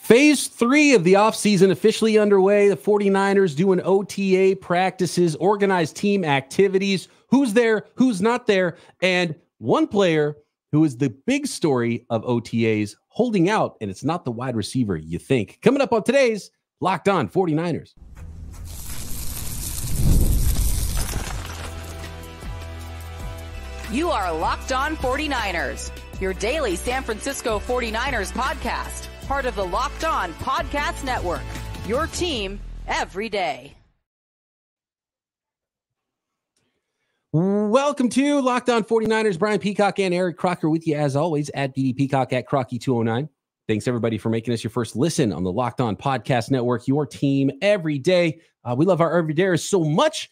Phase 3 of the offseason officially underway. The 49ers doing OTA practices, organized team activities, who's there, who's not there, and one player who is the big story of OTAs holding out, and it's not the wide receiver you think. Coming up on today's Locked On 49ers. You are Locked On 49ers, your daily San Francisco 49ers podcast. Part of the Locked On Podcast Network, your team every day. Welcome to Locked On 49ers. Brian Peacock and Eric Crocker with you as always at BD Peacock at Crocky209. Thanks everybody for making us your first listen on the Locked On Podcast Network, your team every day. We love our everydayers so much,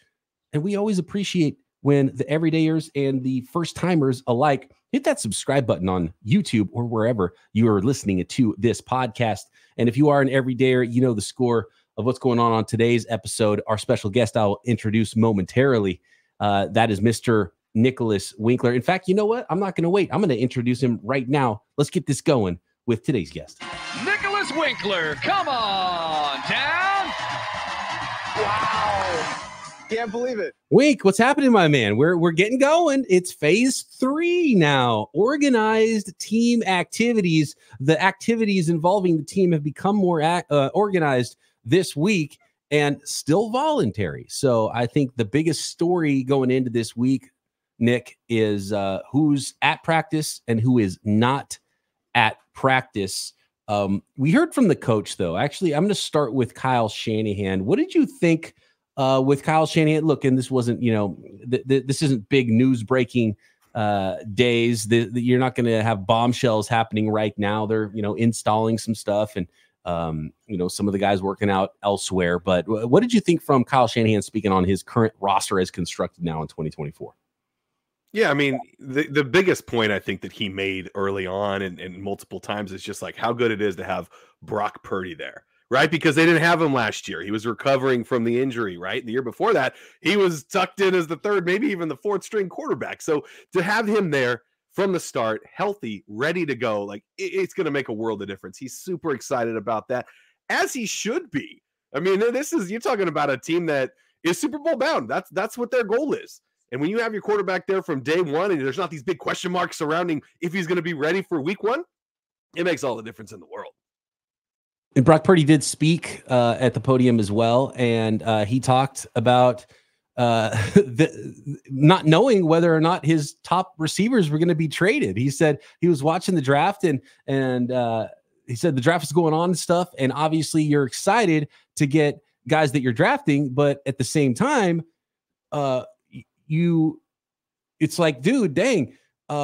and we always appreciate when the everydayers and the first timers alike hit that subscribe button on YouTube or wherever you are listening to this podcast. And if you are an everydayer, you know the score of what's going on today's episode. Our special guest I'll introduce momentarily. That is Mr. Nicholas Winkler. In fact, you know what? I'm not going to wait. I'm going to introduce him right now. Let's get this going with today's guest. Nicholas Winkler, come on down. Wow. Can't believe it. Wink, what's happening, my man? We're getting going. It's phase 3 now. Organized team activities. The activities involving the team have become more organized this week and still voluntary. So I think the biggest story going into this week, Nick, is who's at practice and who is not at practice. We heard from the coach, though. Actually, I'm going to start with Kyle Shanahan. What did you think with Kyle Shanahan? Look, and this wasn't, this isn't big news breaking days. You're not going to have bombshells happening right now. They're, installing some stuff and, some of the guys working out elsewhere. But what did you think from Kyle Shanahan speaking on his current roster as constructed now in 2024? Yeah, I mean, the biggest point I think that he made early on and multiple times is just like how good it is to have Brock Purdy there. Right, because they didn't have him last year. He was recovering from the injury, right? The year before that, he was tucked in as the third, maybe even the fourth string quarterback. So to have him there from the start, healthy, ready to go, like it's going to make a world of difference. He's super excited about that, as he should be. I mean, you're talking about a team that is Super Bowl bound. That's what their goal is. And when you have your quarterback there from day one, and there's not these big question marks surrounding if he's going to be ready for week 1, it makes all the difference in the world. And Brock Purdy did speak at the podium as well, and he talked about not knowing whether or not his top receivers were going to be traded. He said he was watching the draft, and he said the draft is going on and stuff, and obviously you're excited to get guys that you're drafting, but at the same time, it's like, dude, dang.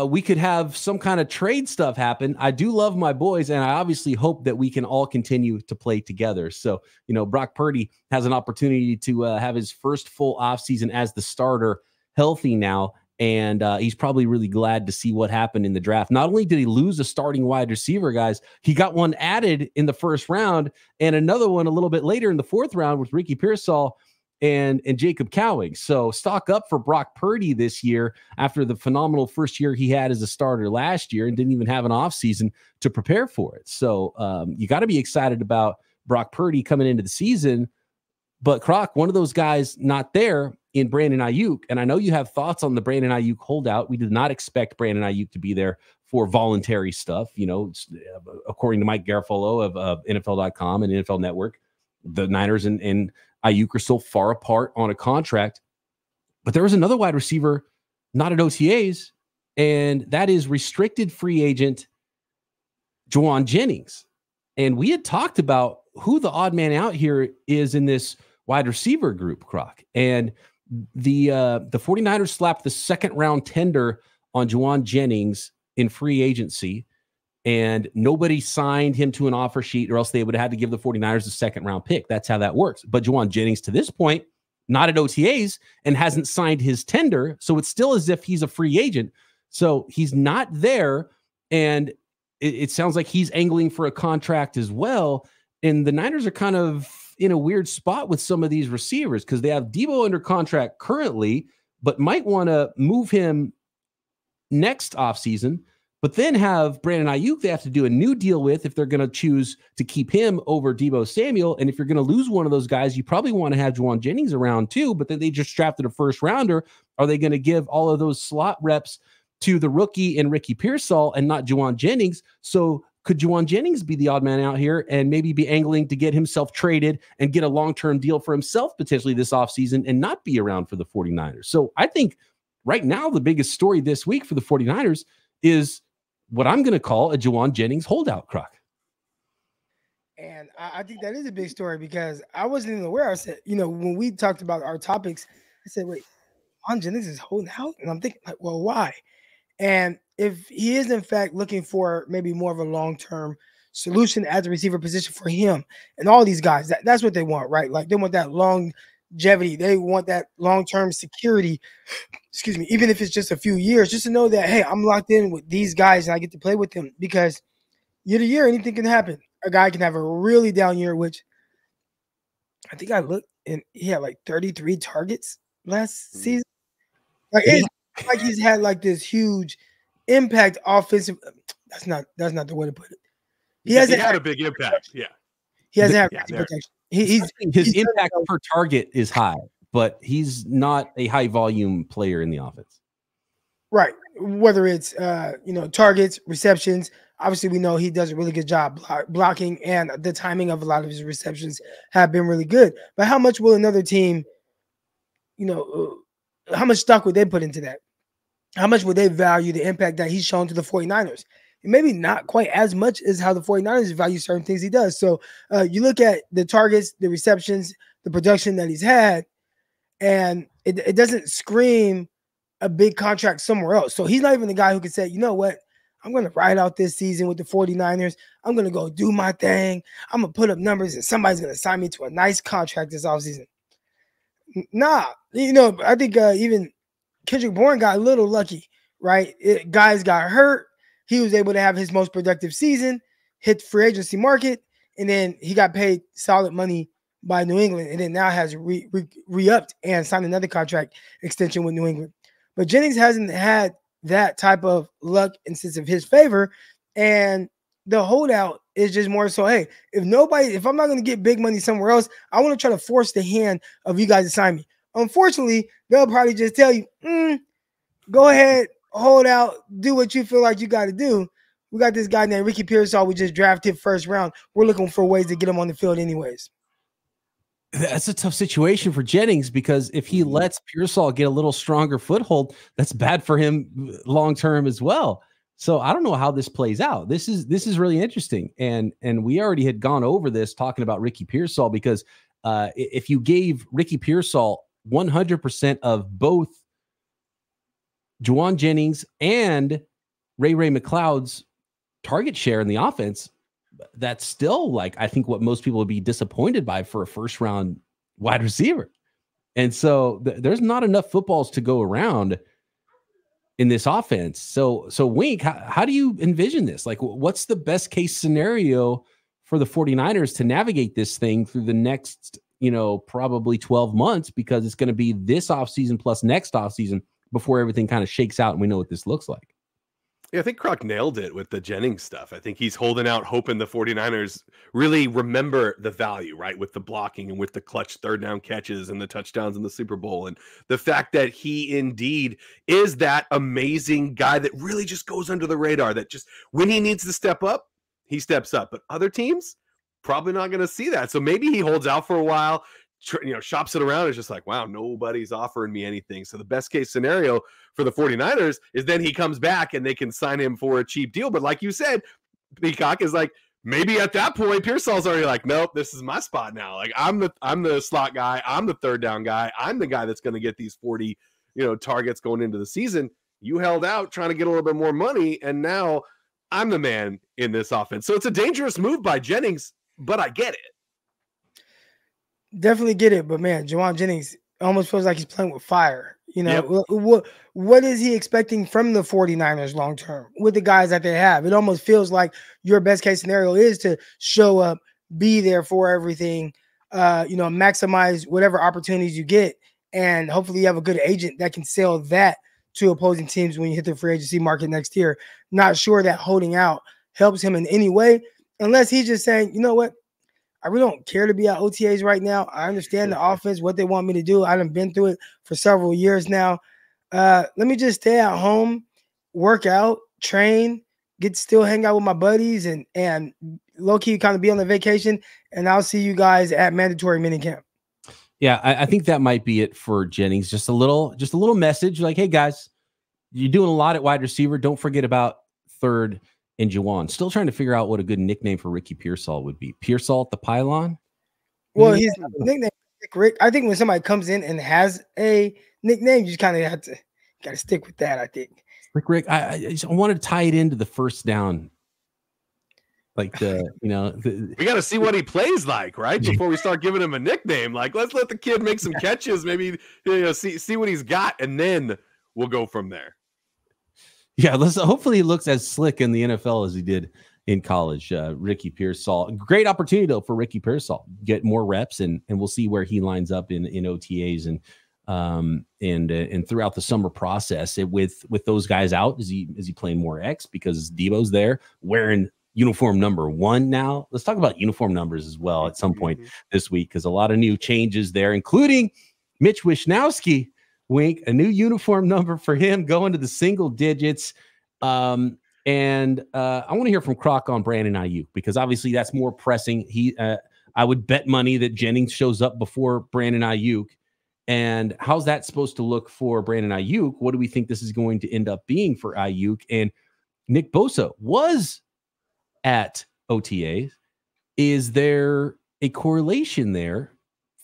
We could have some kind of trade stuff happen. I do love my boys, and I obviously hope that we can all continue to play together. So, Brock Purdy has an opportunity to have his first full offseason as the starter healthy now, and he's probably really glad to see what happened in the draft. Not only did he lose a starting wide receiver, guys, he got one added in the first round and another one a little bit later in the 4th round with Ricky Pearsall and Jacob Cowing. So stock up for Brock Purdy this year after the phenomenal first year he had as a starter last year and didn't even have an offseason to prepare for it. So you got to be excited about Brock Purdy coming into the season. But Croc, one of those guys not there in Brandon Aiyuk, and I know you have thoughts on the Brandon Aiyuk holdout. We did not expect Brandon Aiyuk to be there for voluntary stuff. According to Mike Garafolo of NFL.com and NFL Network, the Niners and Aiyuk are so far apart on a contract, but there was another wide receiver not at OTAs, and that is restricted free agent Jauan Jennings. And we had talked about who the odd man out here is in this wide receiver group, Croc. And the 49ers slapped the 2nd round tender on Jauan Jennings in free agency, and nobody signed him to an offer sheet, or else they would have had to give the 49ers a 2nd round pick. That's how that works. But Jauan Jennings, to this point, not at OTAs and hasn't signed his tender. So it's still as if he's a free agent. So he's not there. And it sounds like he's angling for a contract as well. And the Niners are kind of in a weird spot with some of these receivers because they have Deebo under contract currently, but might want to move him next offseason but then have Brandon Aiyuk they have to do a new deal with if they're going to choose to keep him over Deebo Samuel. And if you're going to lose one of those guys, you probably want to have Jauan Jennings around too, but then they just drafted a first rounder. Are they going to give all of those slot reps to the rookie and Ricky Pearsall and not Jauan Jennings? So could Jauan Jennings be the odd man out here and maybe be angling to get himself traded and get a long-term deal for himself potentially this offseason and not be around for the 49ers? So I think right now the biggest story this week for the 49ers is what I'm going to call a Jauan Jennings holdout, Croc. And I think that is a big story because I wasn't even aware. I said, when we talked about our topics, I said, wait, Jauan Jennings is holding out? And I'm thinking, like, well, why? And if he is, in fact, looking for maybe more of a long-term solution at the receiver position for him and all these guys, that's what they want, right? Like, they want that longevity. They want that long-term security, even if it's just a few years, just to know that, hey, I'm locked in with these guys and I get to play with them, because year to year, anything can happen. A guy can have a really down year, which I think I looked and he had like 33 targets last season. Like, it's like he's had like this huge impact offensive. That's not the way to put it. He hasn't had a big impact. Yeah. He hasn't had protection. His impact per target is high, but he's not a high volume player in the offense. Right. Whether it's targets, receptions. Obviously, we know he does a really good job blocking, and the timing of a lot of his receptions have been really good. But how much will another team, how much stock would they put into that? How much would they value the impact that he's shown to the 49ers? And maybe not quite as much as how the 49ers value certain things he does. So you look at the targets, the receptions, the production that he's had, and it doesn't scream a big contract somewhere else. So he's not even the guy who could say, you know what, I'm going to ride out this season with the 49ers. I'm going to go do my thing. I'm going to put up numbers and somebody's going to sign me to a nice contract this offseason. Nah, I think even Kendrick Bourne got a little lucky, right? Guys got hurt. He was able to have his most productive season, hit the free agency market, and then he got paid solid money by New England, and then now has re-upped and signed another contract extension with New England. But Jennings hasn't had that type of luck in sense of his favor, and the holdout is just more so, hey, if I'm not going to get big money somewhere else, I want to try to force the hand of you guys to sign me. Unfortunately, they'll probably just tell you, go ahead, hold out, do what you feel like you got to do. We got this guy named Ricky Pearsall we just drafted first round. We're looking for ways to get him on the field anyways. That's a tough situation for Jennings, because if he lets Pearsall get a little stronger foothold, that's bad for him long-term as well. So I don't know how this plays out. This is really interesting. And we already had gone over this talking about Ricky Pearsall, because if you gave Ricky Pearsall 100% of both Jauan Jennings and Ray McLeod's target share in the offense, that's still like, I think, what most people would be disappointed by for a first round wide receiver. And so there's not enough footballs to go around in this offense. So Wink, how do you envision this? Like, what's the best case scenario for the 49ers to navigate this thing through the next, probably 12 months, because it's going to be this offseason plus next offseason before everything kind of shakes out and we know what this looks like? Yeah, I think Croc nailed it with the Jennings stuff. I think he's holding out, hoping the 49ers really remember the value, right? With the blocking and with the clutch third down catches and the touchdowns in the Super Bowl. And the fact that he indeed is that amazing guy that really just goes under the radar, that just when he needs to step up, he steps up. But other teams, probably not going to see that. So maybe he holds out for a while, shops it around. It's just like, wow, nobody's offering me anything. So the best case scenario for the 49ers is then he comes back and they can sign him for a cheap deal. But like you said, Peacock is like, maybe at that point, Pearsall's already like, nope, this is my spot now. Like, I'm the slot guy. I'm the third down guy. I'm the guy that's going to get these 40, targets going into the season. You held out trying to get a little bit more money, and now I'm the man in this offense. So it's a dangerous move by Jennings, but I get it. Definitely get it, but man, Jauan Jennings almost feels like he's playing with fire. Yep. What is he expecting from the 49ers long term with the guys that they have? It almost feels like your best case scenario is to show up, be there for everything, maximize whatever opportunities you get, and hopefully you have a good agent that can sell that to opposing teams when you hit the free agency market next year. Not sure that holding out helps him in any way, unless he's just saying, you know what, I really don't care to be at OTAs right now. I understand the offense, what they want me to do. I done been through it for several years now. Let me just stay at home, work out, train, get to still hang out with my buddies, and low-key kind of be on the vacation, and I'll see you guys at mandatory minicamp. Yeah, I think that might be it for Jennings. Just a little message like, hey guys, you're doing a lot at wide receiver. Don't forget about third and Jauan. Still trying to figure out what a good nickname for Ricky Pearsall would be. Pearsall the Pylon? Well, his nickname is Rick. I think when somebody comes in and has a nickname, you just kind of have to gotta stick with that, I think. Rick, I wanted to tie it into the first down. Like we got to see what he plays like, right? Before we start giving him a nickname. Like, let's let the kid make some catches, maybe see what he's got, and then we'll go from there. Yeah, hopefully he looks as slick in the NFL as he did in college. Ricky Pearsall. Great opportunity though for Ricky Pearsall. Get more reps, and we'll see where he lines up in OTAs and throughout the summer process. With those guys out, is he playing more X because Debo's there wearing uniform number 1 now? Let's talk about uniform numbers as well at some point this week, because a lot of new changes there, including Mitch Wishnowsky. Wink, a new uniform number for him going to the single digits. And I want to hear from Croc on Brandon Aiyuk, because obviously that's more pressing. I would bet money that Jennings shows up before Brandon Aiyuk. And how's that supposed to look for Brandon Aiyuk? What do we think this is going to end up being for Aiyuk? And Nick Bosa was at OTAs. Is there a correlation there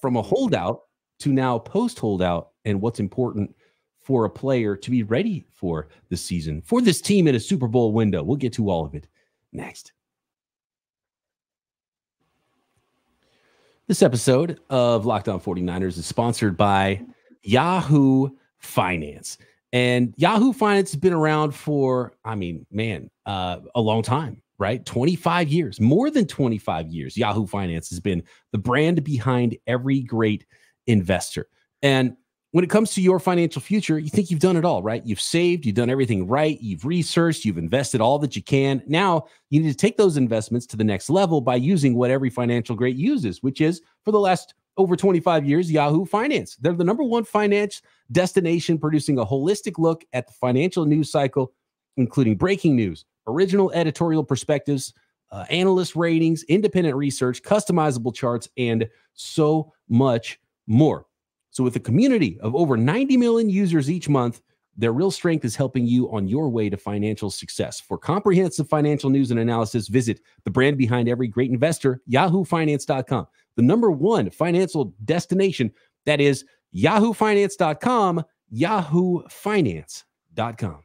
from a holdout to now post holdout, and what's important for a player to be ready for the season, for this team in a Super Bowl window? We'll get to all of it next. This episode of Locked On 49ers is sponsored by Yahoo Finance. And Yahoo Finance has been around for, a long time, right? 25 years, more than 25 years. Yahoo Finance has been the brand behind every great investor. And when it comes to your financial future, you think you've done it all, right? You've saved, you've done everything right, you've researched, you've invested all that you can. Now you need to take those investments to the next level by using what every financial great uses, which is, for the last over 25 years, Yahoo Finance. They're the #1 finance destination, producing a holistic look at the financial news cycle, including breaking news, original editorial perspectives, analyst ratings, independent research, customizable charts, and so much more. So with a community of over 90 million users each month, their real strength is helping you on your way to financial success. For comprehensive financial news and analysis, visit the brand behind every great investor, yahoofinance.com. The #1 financial destination, that is yahoofinance.com, yahoofinance.com.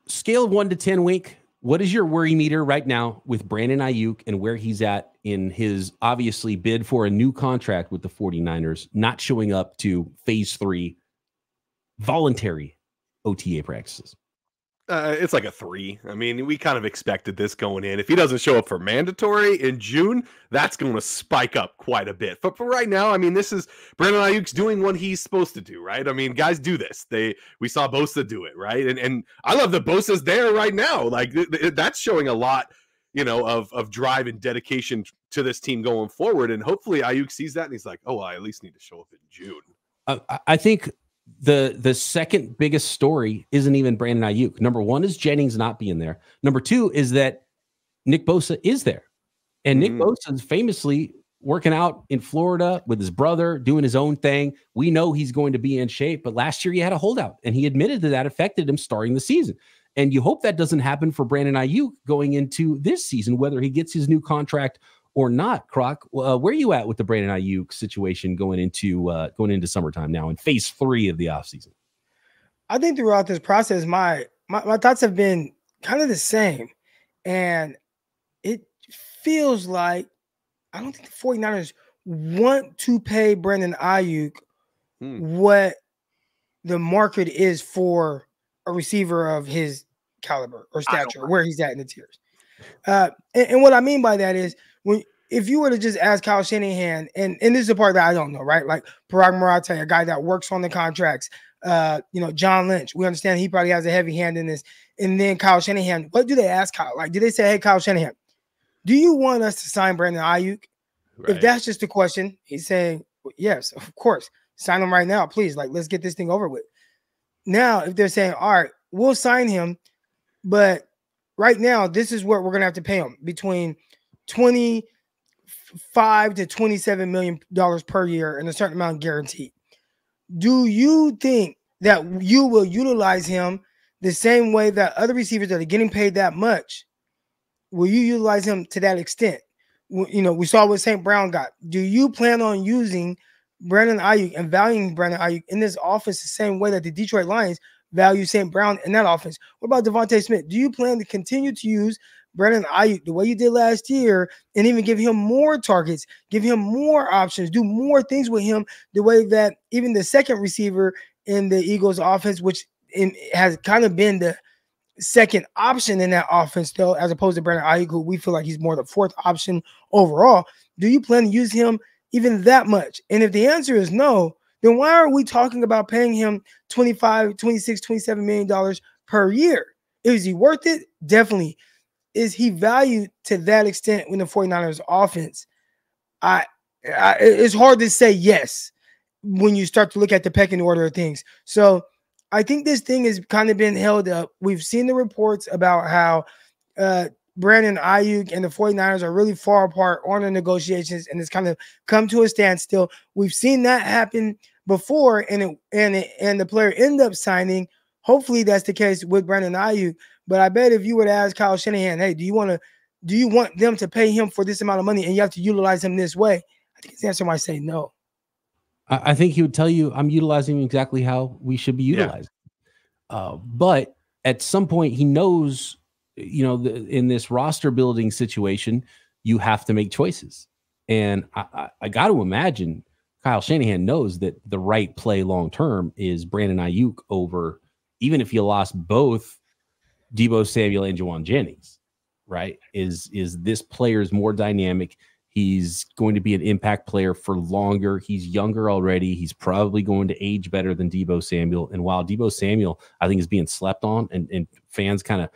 Scale of 1 to 10, Wink. What is your worry meter right now with Brandon Aiyuk and where he's at in his obviously bid for a new contract with the 49ers, not showing up to phase 3 voluntary OTA practices? It's like a 3. I mean, we kind of expected this going in. If he doesn't show up for mandatory in June, that's going to spike up quite a bit. But for right now, I mean, this is Brandon Aiyuk's doing what he's supposed to do, right? I mean, guys do this. We saw Bosa do it, right? And I love that Bosa's there right now. Like that's showing a lot, of drive and dedication to this team going forward. And hopefully Aiyuk sees that and he's like, oh, well, I at least need to show up in June. I think the second biggest story isn't even Brandon Aiyuk. #1 is Jennings not being there. #2 is that Nick Bosa is there. And Nick Bosa is famously working out in Florida with his brother, doing his own thing. We know he's going to be in shape, but last year he had a holdout, and he admitted that affected him starting the season. And you hope that doesn't happen for Brandon Aiyuk going into this season, whether he gets his new contract or not. Croc, where are you at with the Brandon Aiyuk situation going into summertime now in phase 3 of the offseason? I think throughout this process, my thoughts have been kind of the same. And it feels like I don't think the 49ers want to pay Brandon Aiyuk what the market is for a receiver of his caliber or stature, where he's at in the tiers. And what I mean by that is, if you were to just ask Kyle Shanahan, and this is the part that I don't know, right? Like Parag Marathe, a guy that works on the contracts, John Lynch, we understand he probably has a heavy hand in this. And then Kyle Shanahan, what do they ask Kyle? Like, do they say, hey, Kyle Shanahan, do you want us to sign Brandon Aiyuk? Right. If that's just the question, he's saying, yes, of course. Sign him right now, please. Like, let's get this thing over with. Now, if they're saying, all right, we'll sign him, but right now, this is what we're going to have to pay him, between $25 to $27 million per year and a certain amount guaranteed. Do you think that you will utilize him the same way that other receivers that are getting paid that much? Will you utilize him to that extent? We saw what St. Brown got. Do you plan on using Brandon Aiyuk and valuing Brandon Aiyuk in this offense the same way that the Detroit Lions value St. Brown in that offense? What about Devontae Smith? Do you plan to continue to use Brandon Aiyuk the way you did last year and even give him more targets, give him more options, do more things with him the way that even the second receiver in the Eagles offense, which has kind of been the second option in that offense, though, as opposed to Brandon Aiyuk, who we feel like he's more the fourth option overall? Do you plan to use him even that much? And if the answer is no, then why are we talking about paying him $25, $26, $27 million per year? Is he worth it? Definitely. Is he valued to that extent in the 49ers offense? It's hard to say yes when you start to look at the pecking order of things. So I think this thing has kind of been held up. We've seen the reports about how Brandon Aiyuk and the 49ers are really far apart on the negotiations, and it's kind of come to a standstill. We've seen that happen before, and the player end up signing. Hopefully that's the case with Brandon Aiyuk. But I bet if you would ask Kyle Shanahan, hey, do you want them to pay him for this amount of money and you have to utilize him this way? I think his answer might say no. I think he would tell you, I'm utilizing him exactly how we should be utilized. Yeah. But at some point he knows, in this roster building situation, you have to make choices. And I got to imagine Kyle Shanahan knows that the right play long-term is Brandon Aiyuk over, even if you lost both Deebo Samuel and Jauan Jennings, right? Is this player is more dynamic. He's going to be an impact player for longer. He's younger already. He's probably going to age better than Deebo Samuel. And while Deebo Samuel, I think, is being slept on, and fans kind of,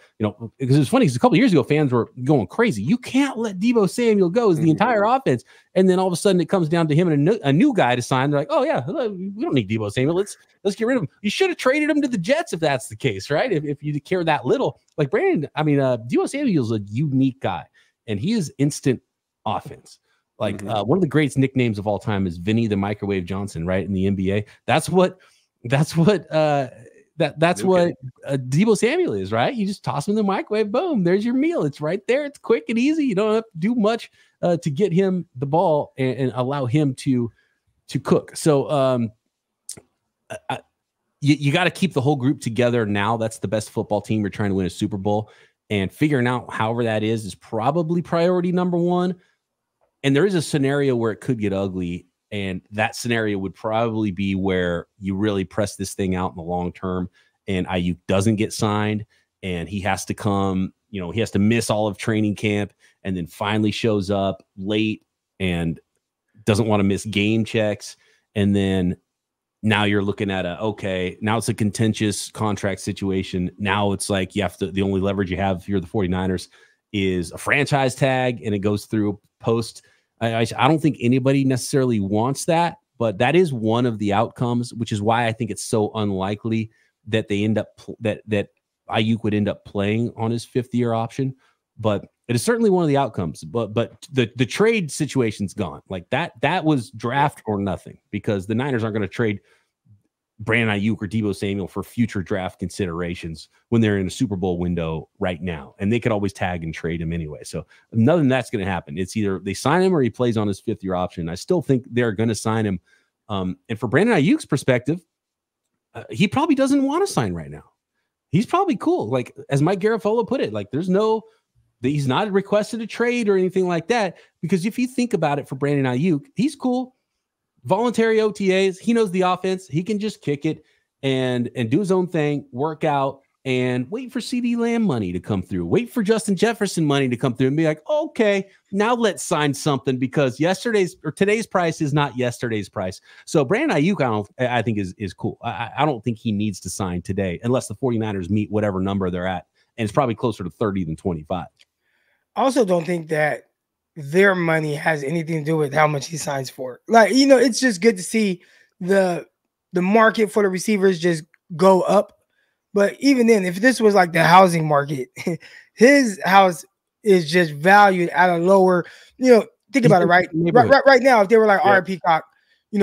because it's funny, because a couple of years ago, fans were going crazy. You can't let Deebo Samuel go as the entire offense. And then all of a sudden it comes down to him and a new guy to sign. They're like, oh yeah, we don't need Deebo Samuel. Let's get rid of him. You should have traded him to the Jets if that's the case, right? If you care that little. Like Deebo Samuel's a unique guy, and he is instant offense. Like one of the greatest nicknames of all time is Vinny the Microwave Johnson, right? In the NBA. That's what Deebo Samuel is, right? You just toss him in the microwave, boom, there's your meal. It's right there. It's quick and easy. You don't have to do much to get him the ball and allow him to cook. So you got to keep the whole group together now. That's the best football team. You're trying to win a Super Bowl, and figuring out however that is probably priority number one. And there is a scenario where it could get ugly, and that scenario would probably be where you really press this thing out in the long term, and Aiyuk doesn't get signed, and he has to come, he has to miss all of training camp, and then finally shows up late and doesn't want to miss game checks. And then now you're looking at now it's a contentious contract situation. Now it's like the only leverage you have if you're the 49ers is a franchise tag, and it goes through post. I don't think anybody necessarily wants that, but that is one of the outcomes, which is why I think it's so unlikely that they end up that Aiyuk would end up playing on his 5th-year option. But it is certainly one of the outcomes. But the trade situation's gone. Like that was draft or nothing, because the Niners aren't going to trade Brandon Aiyuk or Deebo Samuel for future draft considerations when they're in a Super Bowl window right now. And they could always tag and trade him anyway. So nothing of that's going to happen. It's either they sign him or he plays on his 5th-year option. I still think they're going to sign him. And for Brandon Aiyuk's perspective, he probably doesn't want to sign right now. He's probably cool. Like, as Mike Garafolo put it, like he's not requested a trade or anything like that. Because if you think about it, for Brandon Aiyuk, he's cool. Voluntary OTAs. He knows the offense. He can just kick it and do his own thing, work out, and wait for CD Lamb money to come through. Wait for Justin Jefferson money to come through and be like, okay, now let's sign something because today's price is not yesterday's price. So Brandon Aiyuk, I think is cool. I don't think he needs to sign today unless the 49ers meet whatever number they're at. And it's probably closer to 30 than 25. I also don't think that their money has anything to do with how much he signs for. Like, it's just good to see the market for the receivers just go up. But even then, if this was like the housing market, his house is just valued at a lower, think about it, right? Right now, if they were like, all right, Peacock, you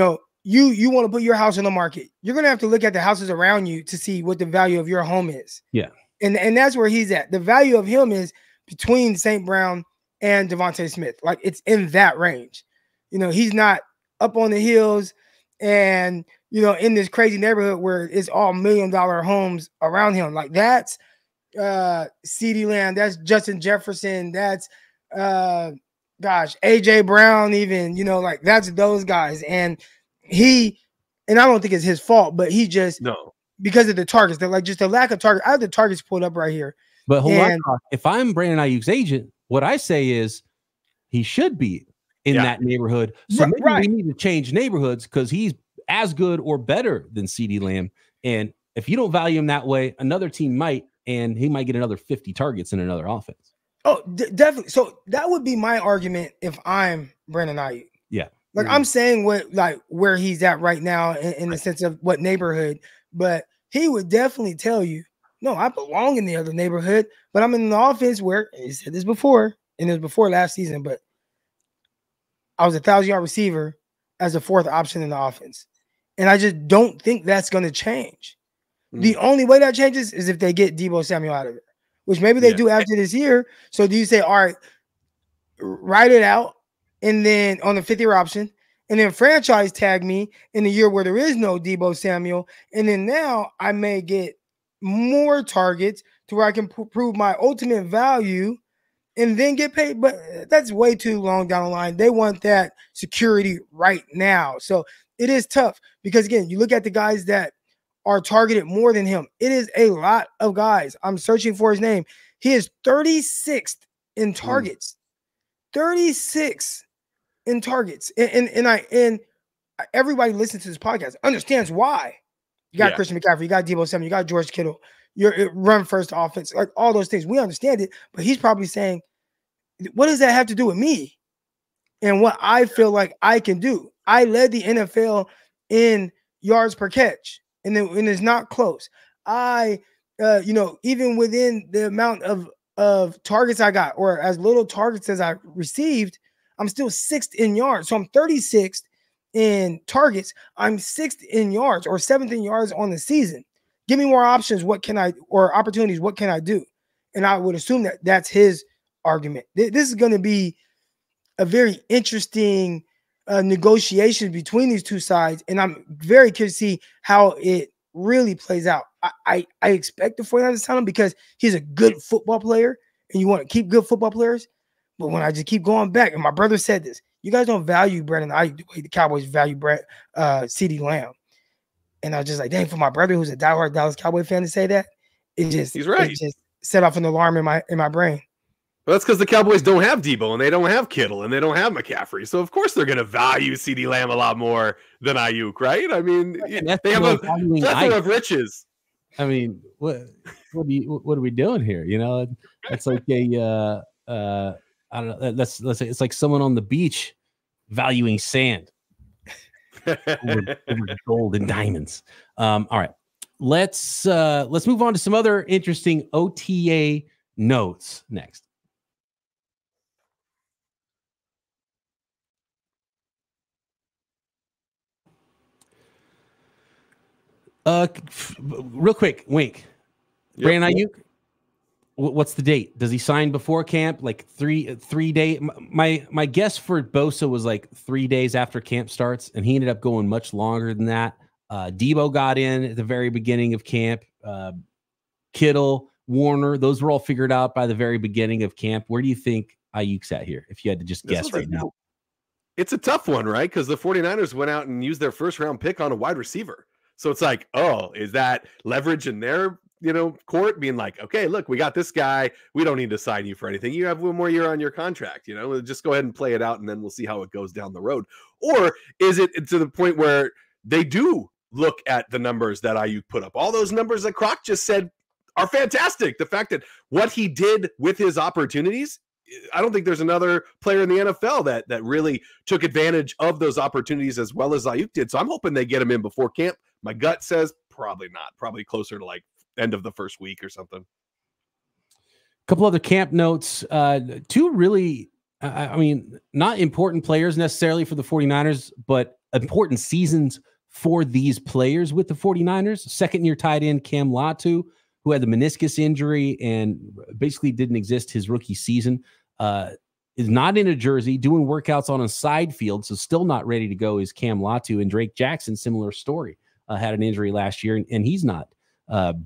want to put your house on the market, you're going to have to look at the houses around you to see what the value of your home is. Yeah. And that's where he's at. The value of him is between St. Brown and Devontae Smith. Like, it's in that range. He's not up on the hills and, in this crazy neighborhood where it's all $1 million homes around him. Like, that's CeeDee Lamb, that's Justin Jefferson, that's AJ Brown, even, like, that's those guys. And I don't think it's his fault, but he just because of the targets, they're like just the lack of target. I have the targets pulled up right here. But hold on, if I'm Brandon Aiyuk's agent, what I say is he should be in that neighborhood. So maybe we need to change neighborhoods because he's as good or better than CeeDee Lamb. And if you don't value him that way, another team might, and he might get another 50 targets in another offense. Oh, definitely. So that would be my argument if I'm Brandon Aiyuk. Yeah. Like I'm saying where he's at right now in the sense of what neighborhood, but he would definitely tell you, no, I belong in the other neighborhood, but I'm in the offense where he said this before, and it was before last season, but I was a 1,000-yard receiver as a fourth option in the offense. And I just don't think that's going to change. The only way that changes is if they get Deebo Samuel out of it, which maybe they do after this year. So do you say, all right, write it out, and then on the 5th-year option, and then franchise tag me in the year where there is no Deebo Samuel, and then now I may get more targets to where I can prove my ultimate value and then get paid. But that's way too long down the line. They want that security right now. So it is tough because, again, you look at the guys that are targeted more than him. It is a lot of guys. I'm searching for his name. He is 36th in targets. 36 in targets. And everybody listens to this podcast understands why. You got Christian McCaffrey, you got Deebo Samuel, you got George Kittle, your run first offense, like all those things. We understand it, but he's probably saying, what does that have to do with me and what I feel like I can do? I led the NFL in yards per catch, and it's not close. Even within the amount of targets I got, or as little targets as I received, I'm still 6th in yards. So I'm 36th in targets. I'm 6th in yards or 7th in yards on the season. Give me more options. Or opportunities. What can I do? And I would assume that that's his argument. This is going to be a very interesting negotiation between these two sides. And I'm very curious to see how it really plays out. I expect the 49ers to sign him because he's a good football player and you want to keep good football players. But when I just keep going back, and my brother said this, you guys don't value Brandon Aiyuk the way the Cowboys value CeeDee Lamb. And I was just like, dang, for my brother who's a diehard Dallas Cowboy fan to say that, he's right. It just set off an alarm in my brain. Well, that's because the Cowboys don't have Deebo, and they don't have Kittle, and they don't have McCaffrey. So, of course, they're going to value CeeDee Lamb a lot more than Aiyuk, right? I mean, they have a plethora of riches. I mean, what are we doing here? It's like I don't know. Let's say it's like someone on the beach valuing sand over gold and diamonds. All right, let's move on to some other interesting OTA notes next. Real quick, Wink. Brandon Aiyuk. What's the date? Does he sign before camp? Like three day? My guess for Bosa was like 3 days after camp starts, and he ended up going much longer than that. Deebo got in at the very beginning of camp. Kittle, Warner, those were all figured out by the very beginning of camp. Where do you think Aiyuk's at here? If you had to just guess right now, it's a tough one, right? Because the 49ers went out and used their first round pick on a wide receiver. So it's like, oh, is that leverage in their court being like, okay, look, we got this guy. We don't need to sign you for anything. You have one more year on your contract, we'll just go ahead and play it out and then we'll see how it goes down the road. Or is it to the point where they do look at the numbers that Aiyuk put up? All those numbers that Croc just said are fantastic. The fact that what he did with his opportunities, I don't think there's another player in the NFL that really took advantage of those opportunities as well as Aiyuk did. So I'm hoping they get him in before camp. My gut says probably not, probably closer to like end of the first week or something. A couple other camp notes. Two really, not important players necessarily for the 49ers, but important seasons for these players with the 49ers. Second-year tight end Cam Latu, who had the meniscus injury and basically didn't exist his rookie season, is not in a jersey, doing workouts on a side field, so still not ready to go is Cam Latu. And Drake Jackson, similar story, had an injury last year, and he's not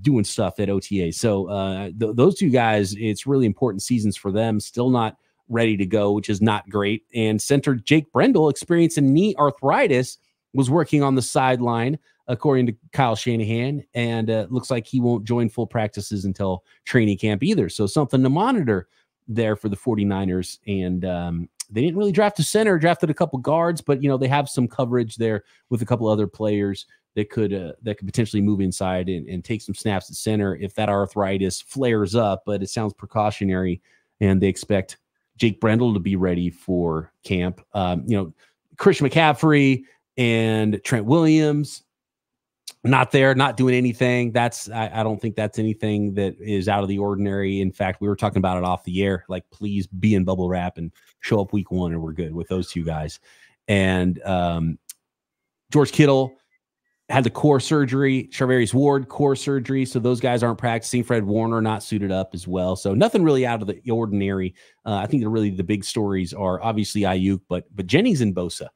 doing stuff at OTA. So those two guys, it's really important seasons for them, still not ready to go, which is not great. And center Jake Brendel, experiencing knee arthritis, was working on the sideline, according to Kyle Shanahan, and looks like he won't join full practices until training camp either. So something to monitor there for the 49ers. And they didn't really draft a center, drafted a couple guards, but they have some coverage there with a couple other players that could potentially move inside and take some snaps at center if that arthritis flares up. But it sounds precautionary, and they expect Jake Brendel to be ready for camp. Christian McCaffrey and Trent Williams, not there, not doing anything. I don't think that's anything that is out of the ordinary. In fact, we were talking about it off the air. Like, please be in bubble wrap and show up week 1, and we're good with those two guys. And George Kittle had the core surgery. Charvarius Ward, core surgery. So those guys aren't practicing. Fred Warner not suited up as well. So nothing really out of the ordinary. I think the big stories are obviously Aiyuk, but Jennings and Bosa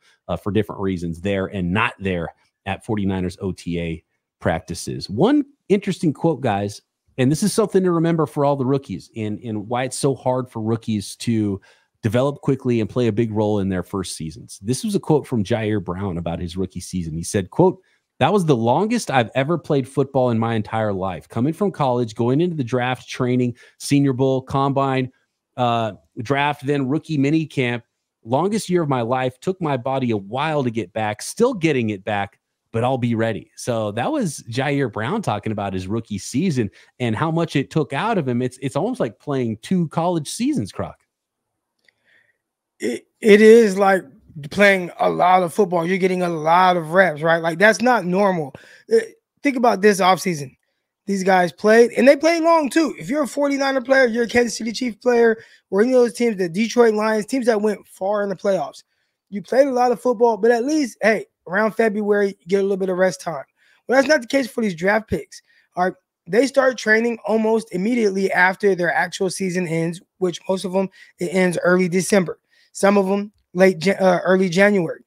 for different reasons there and not there at 49ers OTA practices. One interesting quote, guys, and this is something to remember for all the rookies and why it's so hard for rookies to develop quickly and play a big role in their first seasons. This was a quote from Jair Brown about his rookie season. He said, quote, "That was the longest I've ever played football in my entire life. Coming from college, going into the draft, training, Senior Bowl, combine, draft, then rookie mini camp. Longest year of my life. Took my body a while to get back. Still getting it back, but I'll be ready." So that was Jair Brown talking about his rookie season and how much it took out of him. It's almost like playing 2 college seasons, Croc. It is like playing a lot of football. You're getting a lot of reps, right? Like, that's not normal. Think about this offseason. These guys played, and they played long too. If you're a 49er player, you're a Kansas City Chiefs player, or any of those teams, the Detroit Lions, teams that went far in the playoffs, you played a lot of football, but at least, hey, around February, you get a little bit of rest time. Well, that's not the case for these draft picks. All right, they start training almost immediately after their actual season ends, which most of them, it ends early December. Some of them early January.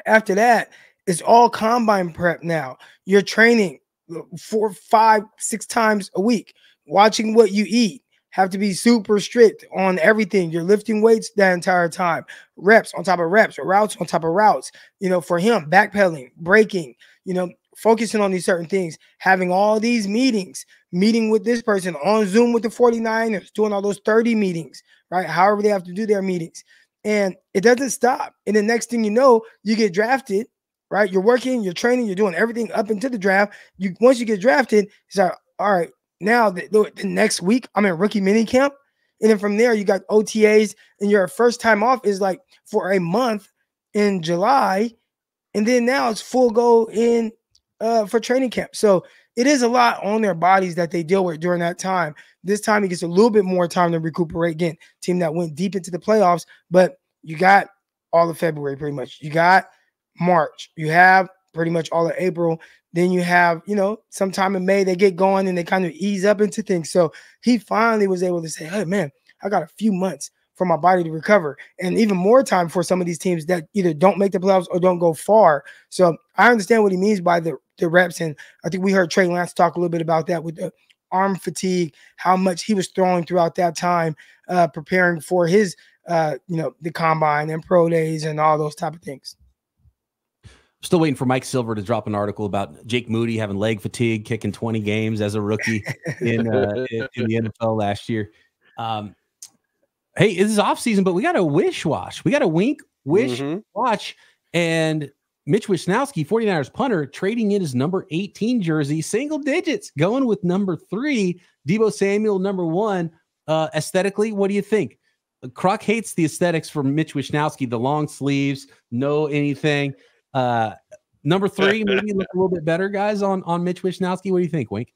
After that, it's all combine prep now. You're training 4, 5, 6 times a week, watching what you eat. Have to be super strict on everything. You're lifting weights that entire time. Reps on top of reps, or routes on top of routes. For him, backpedaling, braking, focusing on these certain things, having all these meetings, meeting with this person on Zoom with the 49ers, doing all those 30 meetings, right? However they have to do their meetings. And it doesn't stop. And the next thing you know, you get drafted, right? You're working, you're training, you're doing everything up into the draft. Once you get drafted, it's like, all right, now the next week I'm in rookie mini camp. And then from there, you got OTAs, and your first time off is like for a month in July. And then now it's full go in for training camp. So it is a lot on their bodies that they deal with during that time. This time, it gets a little bit more time to recuperate. Again, team that went deep into the playoffs, but you got all of February pretty much. You got March. You have pretty much all of April. Then you have, sometime in May, they get going and they kind of ease up into things. So he finally was able to say, hey, man, I got a few months for my body to recover, and even more time for some of these teams that either don't make the playoffs or don't go far. So I understand what he means by the reps. And I think we heard Trey Lance talk a little bit about that with the arm fatigue, how much he was throwing throughout that time, preparing for his, the combine and pro days and all those type of things. Still waiting for Mike Silver to drop an article about Jake Moody having leg fatigue, kicking 20 games as a rookie in the NFL last year. Hey, this is off season, but we got a wish wash. We got a wink, wish, watch. And Mitch Wishnowsky, 49ers punter, trading in his number 18 jersey, single digits, going with number 3, Deebo Samuel, number 1. Aesthetically, what do you think? Croc hates the aesthetics for Mitch Wishnowsky, the long sleeves, no anything. Number 3, maybe look a little bit better, guys, on Mitch Wishnowsky. What do you think, Wink?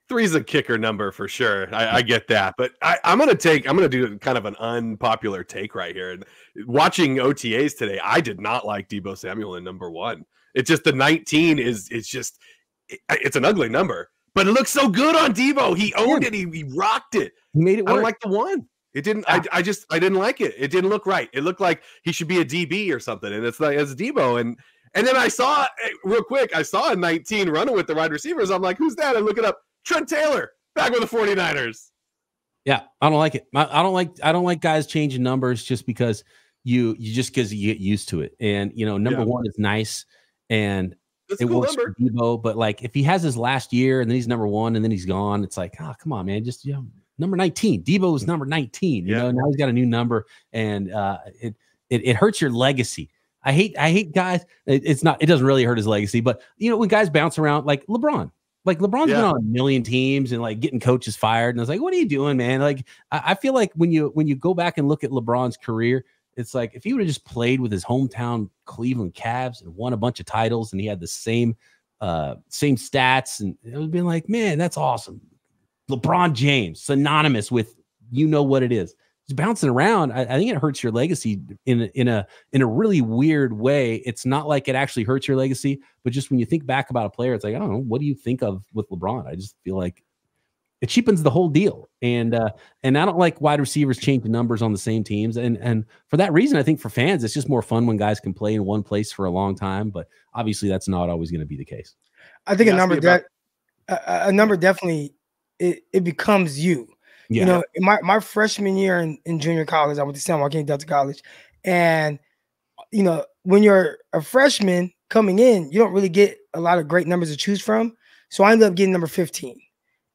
3 is a kicker number for sure. I get that, but I'm gonna do kind of an unpopular take right here. And watching OTAs today, I did not like Deebo Samuel in number 1. It's just the 19 it's an ugly number, but it looks so good on Deebo. He owned it. He rocked it. He made it work. I don't like the 1. It didn't. I didn't like it. It didn't look right. It looked like he should be a DB or something, and it's like it's Deebo. And then I saw real quick. I saw a 19 running with the wide receivers. I'm like, who's that? I look it up. Trent Taylor back with the 49ers. Yeah, I don't like it. I don't like guys changing numbers just because you get used to it. And number 1 is nice and it cool works for Deebo. But like if he has his last year and then he's number 1 and then he's gone, it's like, oh, come on, man, just number 19. Deebo was number 19. Now he's got a new number, and it hurts your legacy. I hate guys. It doesn't really hurt his legacy, but when guys bounce around like LeBron. Like LeBron's been on a million teams and like getting coaches fired. And I was like, what are you doing, man? Like, I feel like when you go back and look at LeBron's career, it's like if he would have just played with his hometown Cleveland Cavs and won a bunch of titles and he had the same stats, and it would have been like, man, that's awesome. LeBron James, synonymous with what it is. Just bouncing around, I think it hurts your legacy in a really weird way. It's not like it actually hurts your legacy, but just when you think back about a player, it's like, I don't know, what do you think of with LeBron? I just feel like it cheapens the whole deal. And I don't like wide receivers changing numbers on the same teams. And for that reason, I think for fans, it's just more fun when guys can play in one place for a long time. But obviously, that's not always going to be the case. I think a number definitely it becomes you. Yeah. In my freshman year in junior college, I went to San Joaquin Delta College. And, when you're a freshman coming in, you don't really get a lot of great numbers to choose from. So I ended up getting number 15.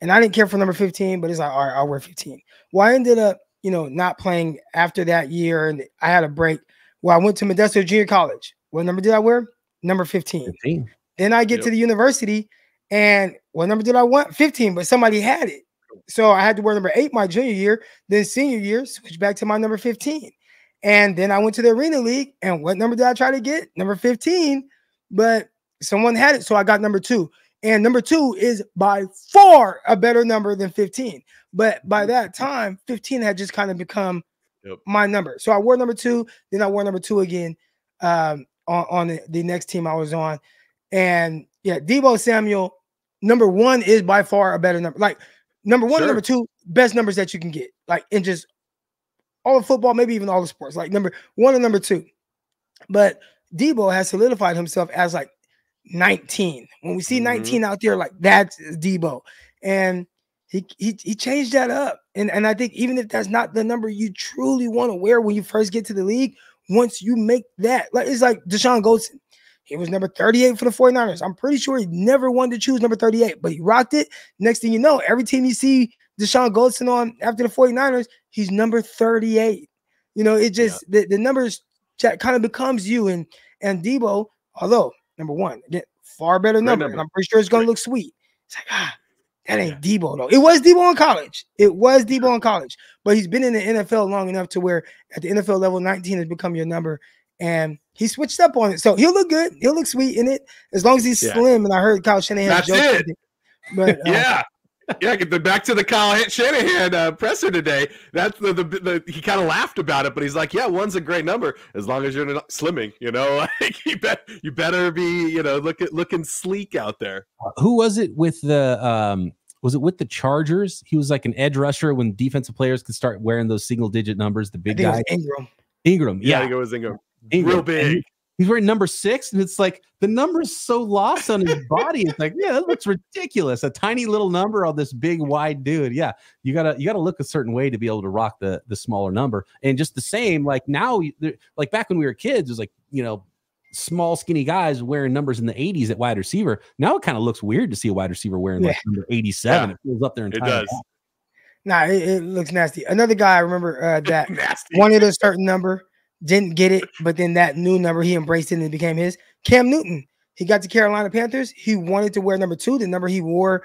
And I didn't care for number 15, but it's like, all right, I'll wear 15. Well, I ended up, not playing after that year. And I had a break. Well, I went to Modesto Junior College. What number did I wear? Number 15. Then I get to the university. And what number did I want? 15, but somebody had it. So I had to wear number 8 my junior year. Then senior year, switch back to my number 15. And then I went to the Arena League. And what number did I try to get? Number 15. But someone had it, so I got number 2. And number 2 is by far a better number than 15. But by that time, 15 had just kind of become my number. So I wore number 2. Then I wore number 2 again on the next team I was on. And yeah, Deebo Samuel, number 1 is by far a better number. Like, number 1 and number 2, best numbers that you can get, like in just all of football, maybe even all the sports, like number 1 and number 2. But Deebo has solidified himself as like 19. When we see 19 out there, like that's Deebo. And he changed that up. And I think even if that's not the number you truly want to wear when you first get to the league, once you make that, like it's like Deshaun Goldson. He was number 38 for the 49ers. I'm pretty sure he never wanted to choose number 38, but he rocked it. Next thing you know, every team you see Deshaun Goldson on after the 49ers, he's number 38. It just the numbers kind of becomes you. And Deebo, although number 1, again, far better number, and I'm pretty sure it's gonna look sweet. It's like, that ain't Deebo though. It was Deebo in college. But he's been in the NFL long enough to where at the NFL level, 19 has become your number. And he switched up on it. So he'll look good. He'll look sweet in it as long as he's slim. And I heard Kyle Shanahan. That's it. But get back to the Kyle Shanahan presser today. That's the he kind of laughed about it, but he's like, yeah, 1's a great number as long as you're not slimming. Like you better be looking sleek out there. Who was it with the was it with the Chargers? He was like an edge rusher when defensive players could start wearing those single digit numbers. The big guy, Ingram. Yeah, I think it was Ingram. Real big. He's wearing number 6, and it's like the number's so lost on his body. It's like, yeah, that looks ridiculous. A tiny little number on this big wide dude. Yeah, you gotta look a certain way to be able to rock the smaller number. And just the same, like now, like back when we were kids, it was like small, skinny guys wearing numbers in the 80s at wide receiver. Now it kind of looks weird to see a wide receiver wearing like number 87. It fills up their entire It does. Nah, it looks nasty. Another guy I remember that wanted a certain number, didn't get it, but then that new number, he embraced it and it became his. Cam Newton. He got to Carolina Panthers. He wanted to wear number 2, the number he wore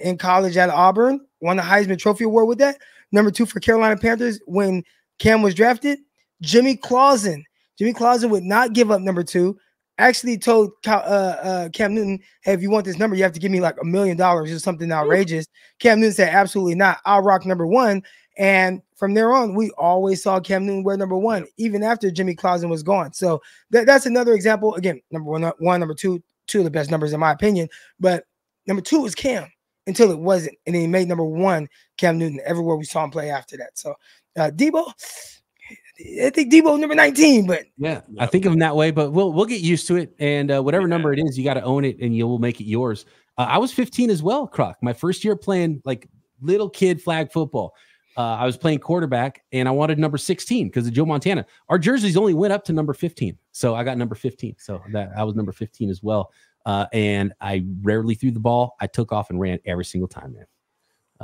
in college at Auburn, won the Heisman Trophy Award with that. Number 2 for Carolina Panthers when Cam was drafted. Jimmy Clausen. Jimmy Clausen would not give up number 2. Actually told Cam Newton, hey, if you want this number, you have to give me like $1 million or something outrageous. Cam Newton said, absolutely not. I'll rock number 1. And from there on, we always saw Cam Newton wear number 1, even after Jimmy Clausen was gone. So that's another example. Again, number one, number 2 of the best numbers in my opinion. But number 2 was Cam until it wasn't. And then he made number 1 Cam Newton everywhere we saw him play after that. So Debo, I think Debo number 19, but yeah, I think of him that way, but we'll get used to it. And whatever number it is, you got to own it and you will make it yours. I was 15 as well, Croc. My first year playing like little kid flag football. I was playing quarterback and I wanted number 16 because of Joe Montana. Our jerseys only went up to number 15. So I got number 15. So I was number 15 as well. And I rarely threw the ball. I took off and ran every single time, man.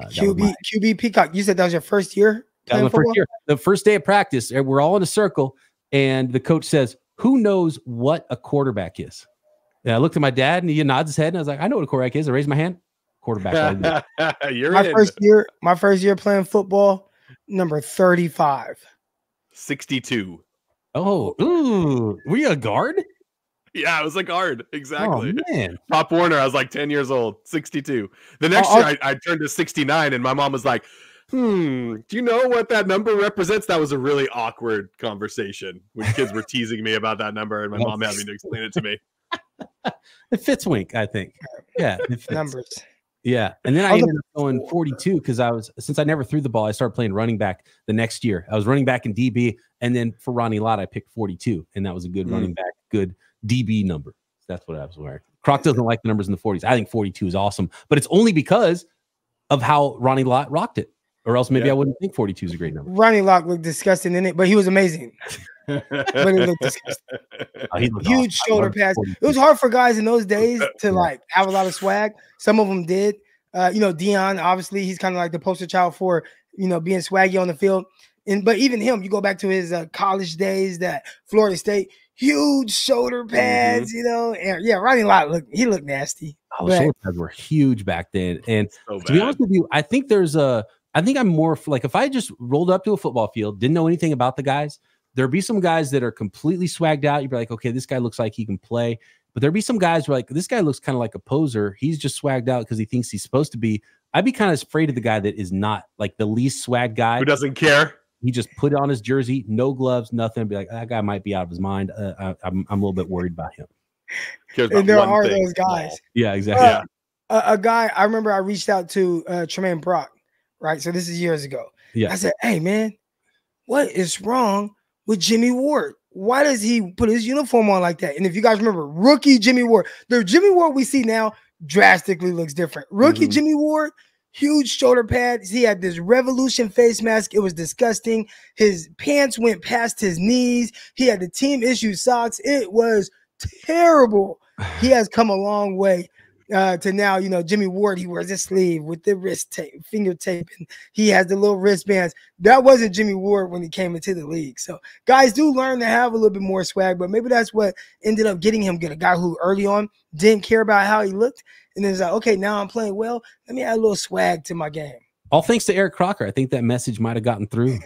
QB Peacock, you said that was your first year? That was my first year. The first day of practice, we're all in a circle and the coach says, who knows what a quarterback is? And I looked at my dad and he nods his head and I was like, I know what a quarterback is. I raised my hand. Quarterback. My first year playing football, number 35. 62. Oh, ooh, were you a guard? Yeah, I was a guard. Exactly. Oh, man. Pop Warner, I was like 10 years old, 62. The next year I turned to 69 and my mom was like, do you know what that number represents? That was a really awkward conversation when kids were teasing me about that number and my mom having to explain it to me. It fits Wink, I think. Yeah. Numbers. Yeah. And then I ended up going 42 because since I never threw the ball, I started playing running back the next year. I was running back in DB. And then for Ronnie Lott, I picked 42. And that was a good running back, good DB number. That's what I was wearing. Croc doesn't like the numbers in the 40s. I think 42 is awesome, but it's only because of how Ronnie Lott rocked it. Or else maybe I wouldn't think 42 is a great number. Ronnie Lott looked disgusting in it, but he was amazing. But he looked disgusting. Huge shoulder pads. It was hard for guys in those days to like have a lot of swag. Some of them did. Deion, obviously, he's kind of like the poster child for being swaggy on the field. But even him, you go back to his college days, that Florida State, huge shoulder pads, And yeah, Ronnie Lott looked nasty. Oh, shoulder pads were huge back then. And to be honest with you, I think I'm more like if I just rolled up to a football field, didn't know anything about the guys, there'd be some guys that are completely swagged out. You'd be like, okay, this guy looks like he can play. But there'd be some guys who are like, this guy looks kind of like a poser. He's just swagged out because he thinks he's supposed to be. I'd be kind of afraid of the guy that is not like the least swag guy. Who doesn't care. He just put it on his jersey, no gloves, nothing. Be like, that guy might be out of his mind. I'm a little bit worried about him. And there are those guys. Yeah, exactly. A guy, I remember I reached out to Tremaine Brock, right? So this is years ago. Yeah. I said, hey, man, what is wrong with Jimmy Ward? Why does he put his uniform on like that? And if you guys remember, rookie Jimmy Ward, the Jimmy Ward we see now drastically looks different. Rookie Jimmy Ward, huge shoulder pads. He had this Revolution face mask. It was disgusting. His pants went past his knees. He had the team issue socks. It was terrible. He has come a long way to now, Jimmy Ward, he wears a sleeve with the wrist tape, finger tape, and he has the little wristbands. That wasn't Jimmy Ward when he came into the league. So guys do learn to have a little bit more swag, but maybe that's what ended up getting him good. A guy who early on didn't care about how he looked. And then it's like, okay, now I'm playing well. Let me add a little swag to my game. All thanks to Eric Crocker. I think that message might have gotten through.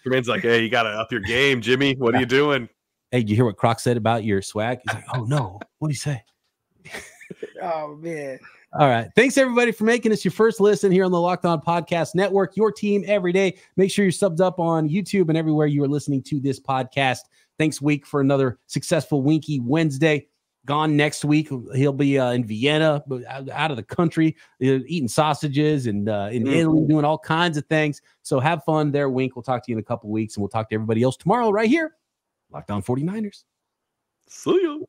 Jermaine's like, hey, you got to up your game, Jimmy. What are you doing? Hey, did you hear what Croc said about your swag? He's like, oh, no. What did he say? Oh, man. All right. Thanks, everybody, for making us your first listen here on the Locked On Podcast Network, your team every day. Make sure you're subbed up on YouTube and everywhere you are listening to this podcast. Thanks, Week, for another successful Winky Wednesday. Gone next week. He'll be in Vienna, out of the country, eating sausages and in Italy, doing all kinds of things. So have fun there, Wink. We'll talk to you in a couple weeks, and we'll talk to everybody else tomorrow right here. Locked On 49ers. See you.